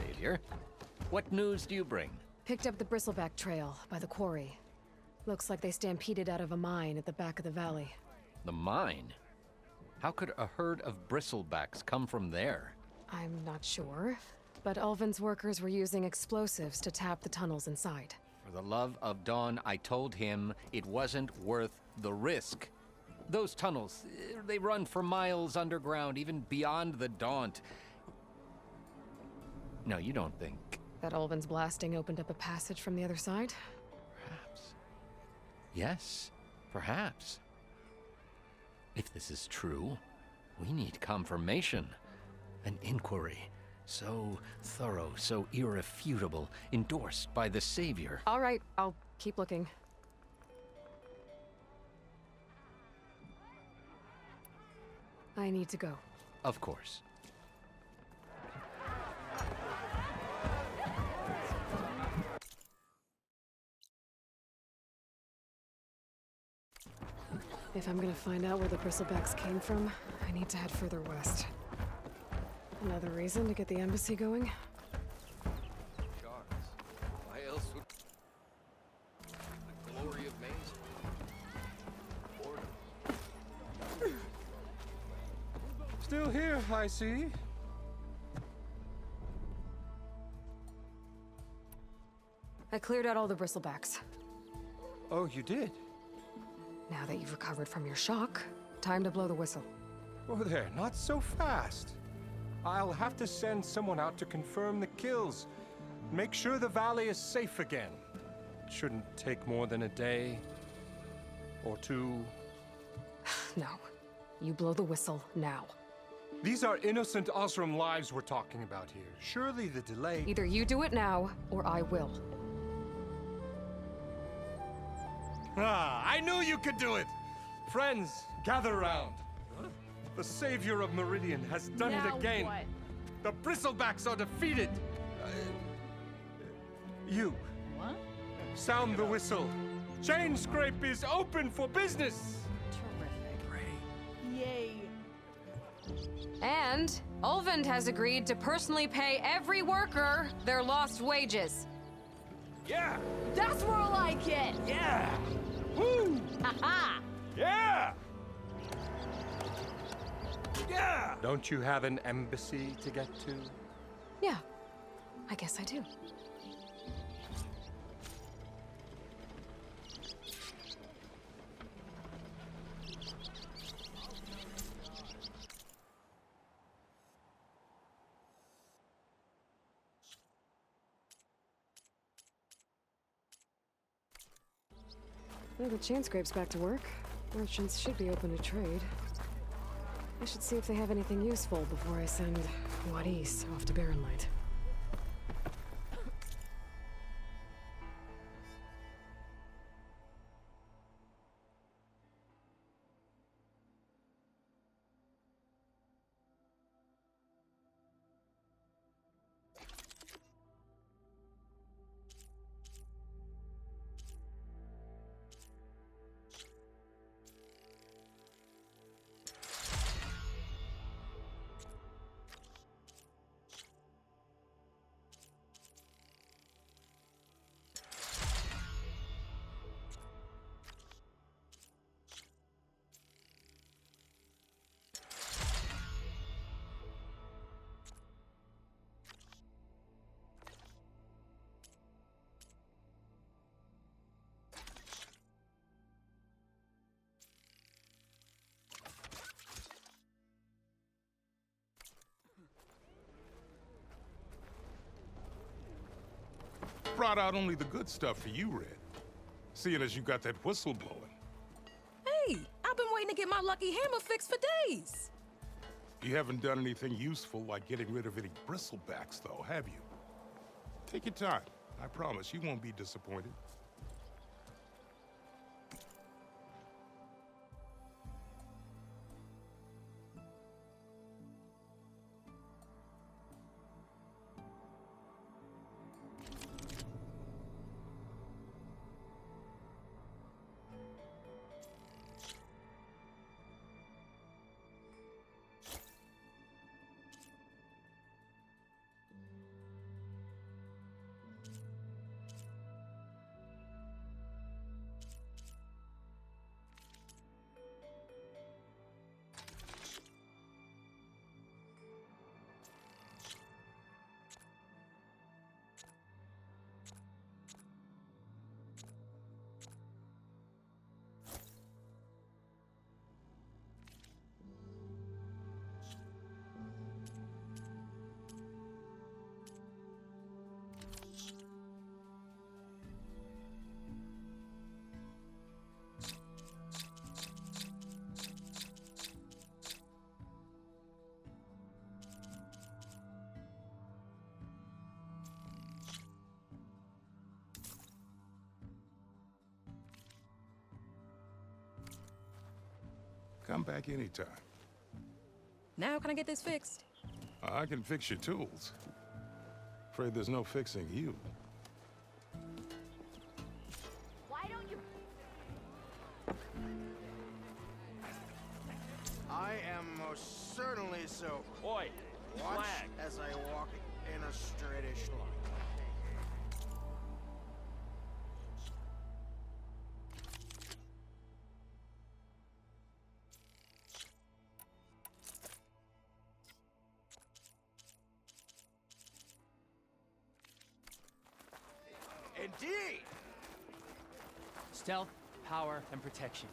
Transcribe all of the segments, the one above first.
Savior. What news do you bring? Picked up the Bristleback Trail by the quarry. Looks like they stampeded out of a mine at the back of the valley. The mine? How could a herd of bristlebacks come from there? I'm not sure, but Ulvin's workers were using explosives to tap the tunnels inside. For the love of Dawn, I told him it wasn't worth the risk. Those tunnels, they run for miles underground, even beyond the Daunt. No, you don't think... That Ulvin's blasting opened up a passage from the other side? Perhaps. Yes, perhaps. If this is true, we need confirmation. An inquiry. So thorough, so irrefutable, endorsed by the Savior. All right, I'll keep looking. I need to go. Of course. If I'm gonna find out where the Bristlebacks came from, I need to head further west. Another reason to get the embassy going? Why else would the glory of Maze? Still here, I see. I cleared out all the Bristlebacks. Oh, you did? Now that you've recovered from your shock, time to blow the whistle. Oh, there, not so fast. I'll have to send someone out to confirm the kills. Make sure the valley is safe again. It shouldn't take more than a day. Or two. No. You blow the whistle now. These are innocent Osram lives we're talking about here. Surely the delay... Either you do it now, or I will. Ah, I knew you could do it! Friends, gather around. The Savior of Meridian has done it again. What? The Bristlebacks are defeated. You. What? Sound the whistle. Chain Scrape is open for business. Terrific. Yay. And Ulvund has agreed to personally pay every worker their lost wages. Yeah! That's more like it. Yeah! Woo! Haha. Yeah! Yeah! Don't you have an embassy to get to? Yeah, I guess I do. Well, the chain scrape's back to work. Merchants should be open to trade. I should see if they have anything useful before I send Wadis off to Barrenlight. Brought out only the good stuff for you, Red. Seeing as you got that whistle blowing. Hey, I've been waiting to get my lucky hammer fixed for days. You haven't done anything useful like getting rid of any bristlebacks, though, have you? Take your time. I promise you won't be disappointed. I'm back anytime. Now can I get this fixed? I can fix your tools. Afraid there's no fixing you. Why don't you? I am most certainly so. Oi, Watch flag. as I walk in a straightish line. Indeed! Stealth, power, and protection.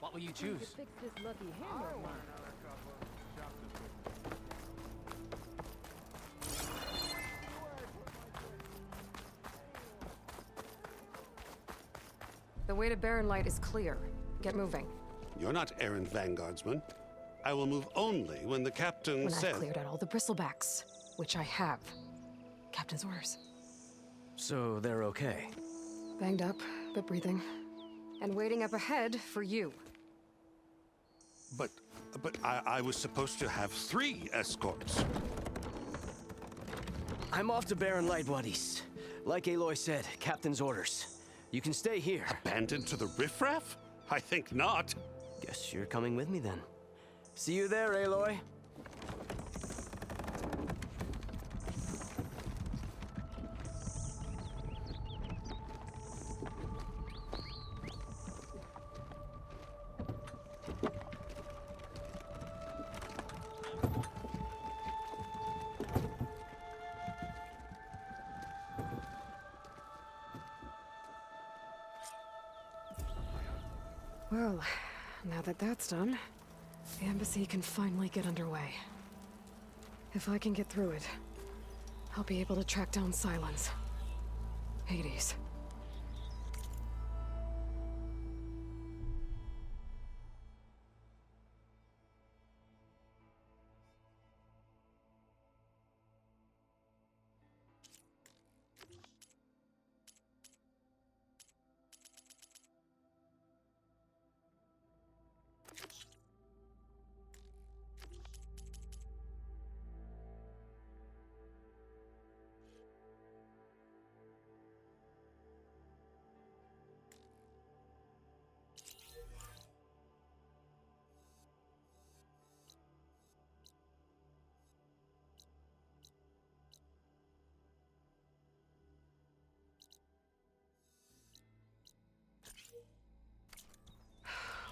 What will you choose? Fix this lucky hammer of mine. The way to Barren Light is clear. Get moving. You're not errant vanguardsman. I will move only when the captain When says... I've cleared out all the bristlebacks, which I have. Captain's orders. So they're okay. Banged up, but breathing. And waiting up ahead for you. But I was supposed to have 3 escorts. I'm off to Barren Light, buddies. Like Aloy said, captain's orders. You can stay here. Abandoned to the riffraff? I think not. Guess you're coming with me then. See you there, Aloy. Well, now that that's done, the embassy can finally get underway. If I can get through it, I'll be able to track down Sylens. Hades.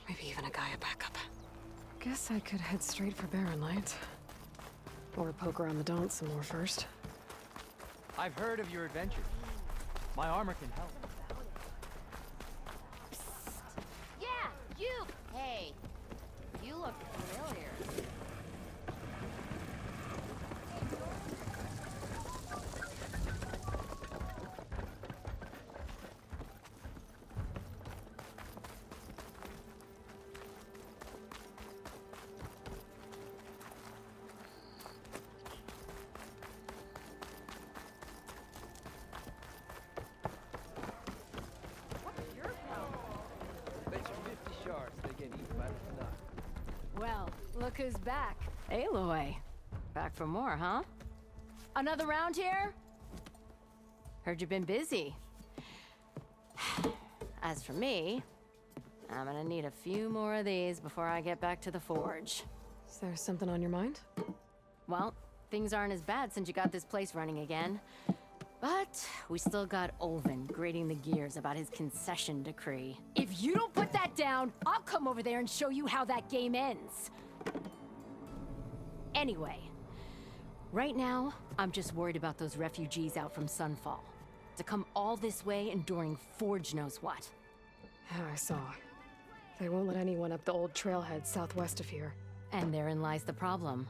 Maybe even a Gaia backup. Guess I could head straight for Barren Light. Or poke around the Daunt some more first. I've heard of your adventures. My armor can help. Yeah, you. Hey, you look familiar. Bet you 50 shards they get eaten by the snuff. Well, look who's back. Aloy. Back for more, huh? Another round here? Heard you've been busy. As for me, I'm gonna need a few more of these before I get back to the forge. Is there something on your mind? Well, things aren't as bad since you got this place running again. But we still got Olvin grating the gears about his concession decree. If you don't put that down, I'll come over there and show you how that game ends. Anyway, right now, I'm just worried about those refugees out from Sunfall. To come all this way enduring Forge knows what. Yeah, I saw. They won't let anyone up the old trailhead southwest of here. And therein lies the problem.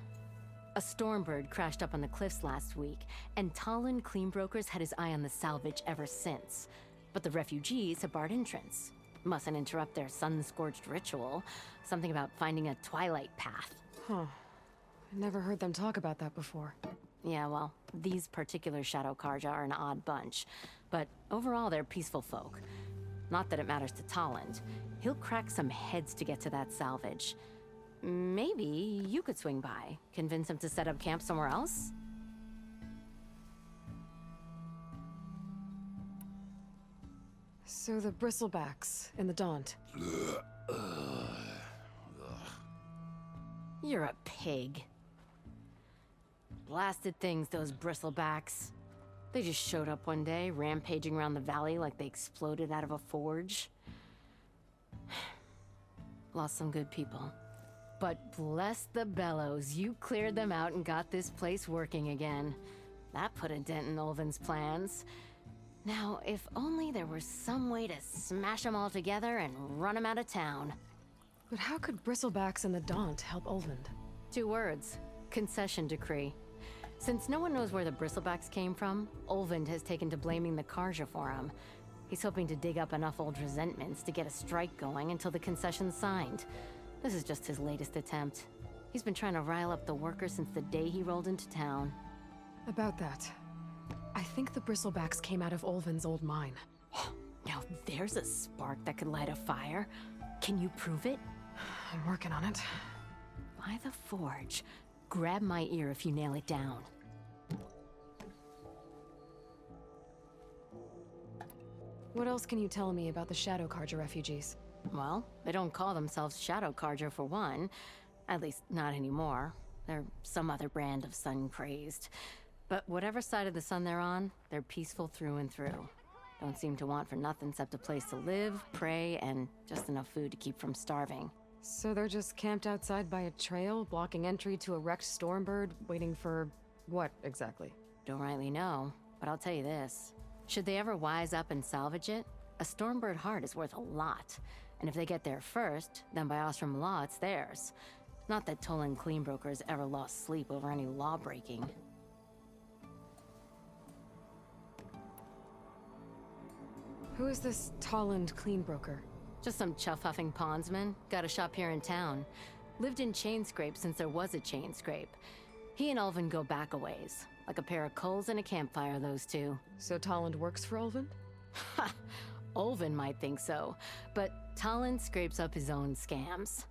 A Stormbird crashed up on the cliffs last week, and Talon Cleanbrokers had his eye on the salvage ever since. But the refugees have barred entrance. Mustn't interrupt their sun-scorched ritual. Something about finding a twilight path. Huh. I never heard them talk about that before. Yeah, well, these particular Shadow Karja are an odd bunch. But overall, they're peaceful folk. Not that it matters to Talon. He'll crack some heads to get to that salvage. Maybe you could swing by, convince him to set up camp somewhere else? So the Bristlebacks in the Daunt. You're a pig. Blasted things, those Bristlebacks. They just showed up one day, rampaging around the valley like they exploded out of a forge. Lost some good people. But bless the bellows, you cleared them out and got this place working again. That put a dent in Ulvin's plans. Now, if only there were some way to smash them all together and run them out of town. But how could Bristlebacks in the Daunt help Ulvund? 2 words. Concession decree. Since no one knows where the Bristlebacks came from, Ulvund has taken to blaming the Karja for him. He's hoping to dig up enough old resentments to get a strike going until the concession's signed. This is just his latest attempt. He's been trying to rile up the workers since the day he rolled into town. About that, I think the Bristlebacks came out of Ulvund's old mine. Now there's a spark that could light a fire. Can you prove it? I'm working on it. By the forge. Grab my ear if you nail it down. What else can you tell me about the Shadow Karja refugees? Well, they don't call themselves Shadow Karja for one. At least, not anymore. They're some other brand of sun-crazed. But whatever side of the sun they're on, they're peaceful through and through. Don't seem to want for nothing except a place to live, pray, and just enough food to keep from starving. So they're just camped outside by a trail, blocking entry to a wrecked Stormbird, waiting for what, exactly? Don't rightly know, but I'll tell you this. Should they ever wise up and salvage it, a Stormbird heart is worth a lot. And if they get there first, then by Ostrom law, it's theirs. Not that Tolan Cleanbrokers ever lost sleep over any law-breaking. Who is this Tolland Cleanbroker? Just some chuff-huffing pondsman. Got a shop here in town. Lived in Chainscrape since there was a Chainscrape. He and Ulvund go back a ways. Like a pair of coals and a campfire, those two. So Tolland works for Ulvund? Ha! Ulvund might think so, but Tolland scrapes up his own scams.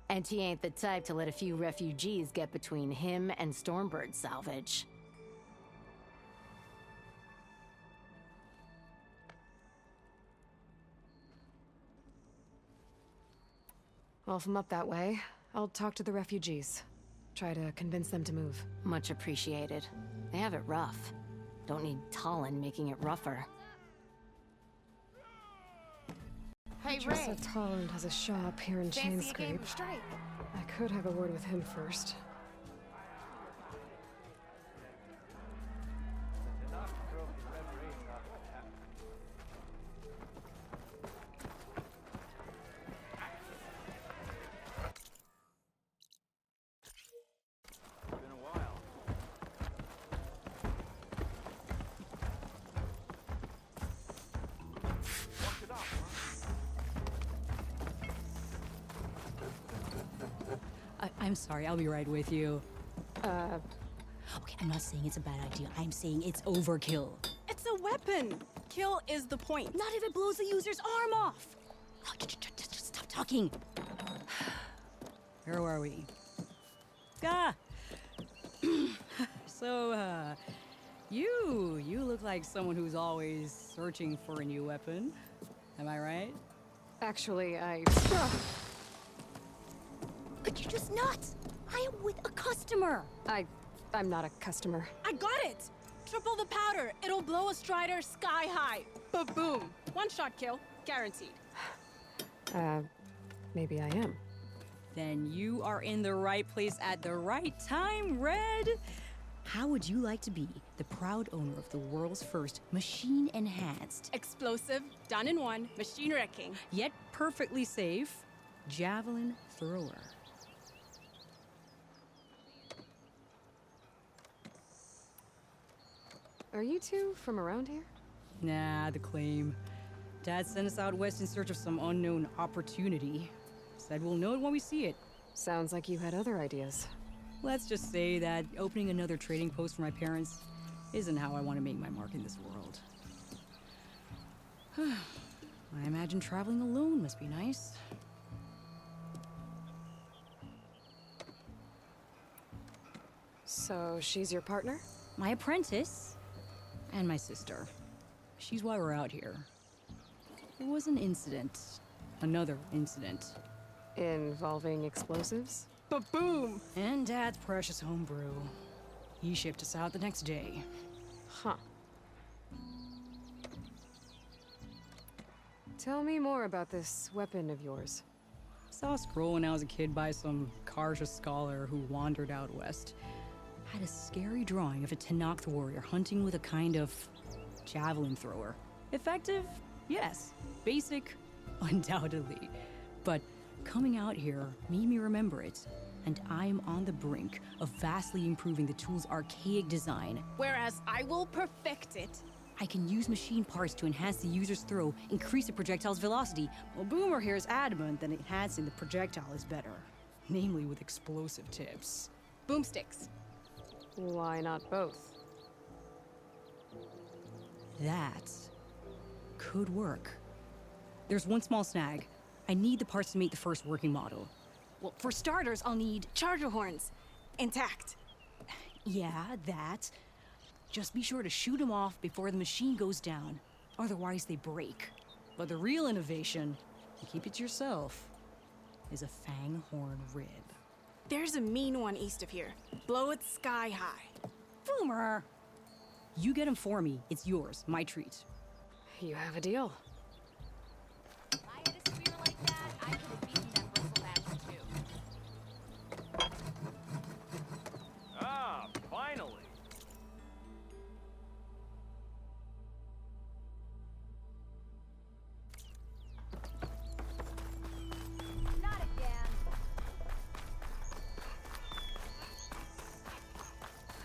And he ain't the type to let a few refugees get between him and Stormbird salvage. Well, if I'm up that way, I'll talk to the refugees. Try to convince them to move. Much appreciated. They have it rough. Don't need Tolland making it rougher. Hey, Ray. Just so Tolland has a shop here in Chainscrape. I could have a word with him first. I'm sorry, I'll be right with you. Okay, I'm not saying it's a bad idea. I'm saying it's overkill. It's a weapon. Kill is the point. Not if it blows the user's arm off. Oh, just stop talking. Where were we? Ah! So, you look like someone who's always searching for a new weapon. Am I right? Actually, Could you just not? I am with a customer. I'm not a customer. I got it! Triple the powder. It'll blow a Strider sky high. Ba-boom. One-shot kill. Guaranteed. Maybe I am. Then you are in the right place at the right time, Red. How would you like to be the proud owner of the world's first machine-enhanced, Explosive, done in one, machine wrecking, yet perfectly safe, javelin thrower? Are you two from around here? Nah, the claim. Dad sent us out west in search of some unknown opportunity. Said we'll know it when we see it. Sounds like you had other ideas. Let's just say that opening another trading post for my parents isn't how I want to make my mark in this world. I imagine traveling alone must be nice. So she's your partner? My apprentice and my sister. She's why we're out here. There was an incident. Another incident. Involving explosives? Ba-boom! And Dad's precious homebrew. He shipped us out the next day. Huh. Tell me more about this weapon of yours. Saw a scroll when I was a kid by some Karja scholar who wandered out west. Had a scary drawing of a Tenakth warrior hunting with a kind of javelin thrower. Effective? Yes. Basic? Undoubtedly. But coming out here made me remember it, and I'm on the brink of vastly improving the tool's archaic design. Whereas I will perfect it. I can use machine parts to enhance the user's throw, increase the projectile's velocity, while Boomer here is adamant that enhancing the projectile is better. Namely with explosive tips. Boomsticks. Why not both? That could work. There's one small snag. I need the parts to make the first working model. Well, for starters, I'll need charger horns. Intact. Yeah, that. Just be sure to shoot them off before the machine goes down. Otherwise, they break. But the real innovation, and keep it to yourself, is a fang horn rib. There's a mean one east of here. Blow it sky high. Boomer! You get him for me. It's yours. My treat. You have a deal. If I had a spear like that, I could have beaten that bristle badger too. Ah, finally. Not again.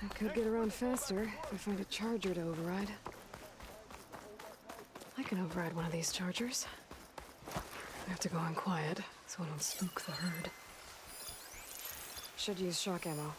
I could get around faster if I find a charger to override. I can override one of these chargers. I have to go in quiet so I don't spook the herd. Should use shock ammo.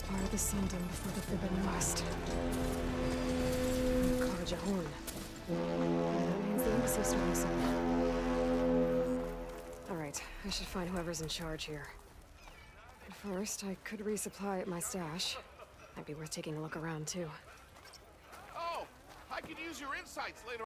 Part of the Sundom before the Forbidden West. Karja Horn. That means the embassy's starting soon. Alright, I should find whoever's in charge here. But first, I could resupply at my stash. Might be worth taking a look around, too. Oh, I could use your insights later.